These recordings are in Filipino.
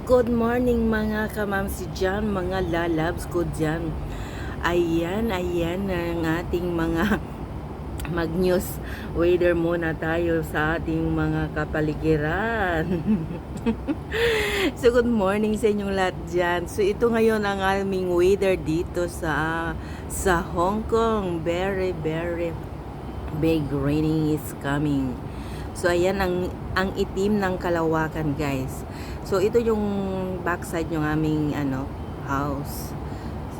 Good morning mga kamamsi dyan, mga lalabs ko dyan. Ayan ang ating mga mag-news weather muna tayo sa ating mga kapaligiran. So good morning sa inyong lahat dyan. So ito ngayon ang aming weather dito sa Hong Kong. Very big raining is coming. So ayan ang itim ng kalawakan, guys. So ito yung backside ng aming house.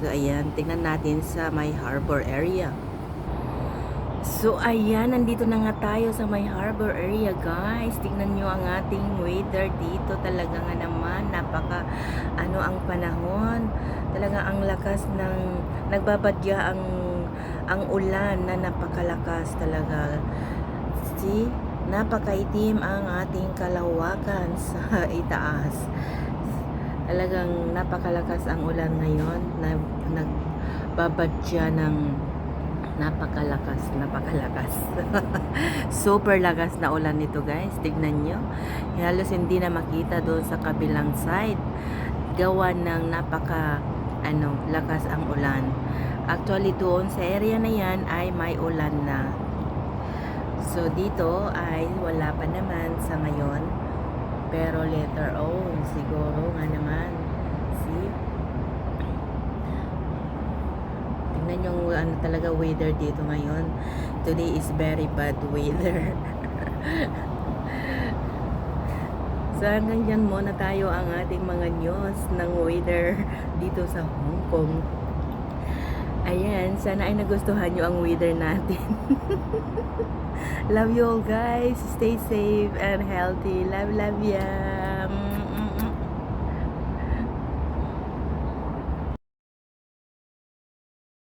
So ayan, tingnan natin sa may harbor area. So ayan, nandito na nga tayo sa may harbor area, guys. Tingnan nyo ang ating weather dito. Talaga nga naman, napaka ang panahon. Talaga ang lakas ng nagbabadya ang ulan na napakalakas talaga. See? Napakaitim ang ating kalawakan sa itaas. Talagang napakalakas ang ulan ngayon. Nagbabadya ng napakalakas. Super lakas na ulan nito, guys. Tignan nyo. Halos hindi na makita doon sa kabilang side. Gawa ng lakas ang ulan. Actually doon sa area na yan ay may ulan na. So dito ay wala pa naman sa ngayon. Pero later on, siguro nga naman. See? Tingnan yung talaga weather dito ngayon. Today is very bad weather. So hanggang dyan muna tayo ang ating mga news ng weather dito sa Hong Kong. Ayan, sana ay nagustuhan nyo ang weather natin. Love you all, guys. Stay safe and healthy. Love ya.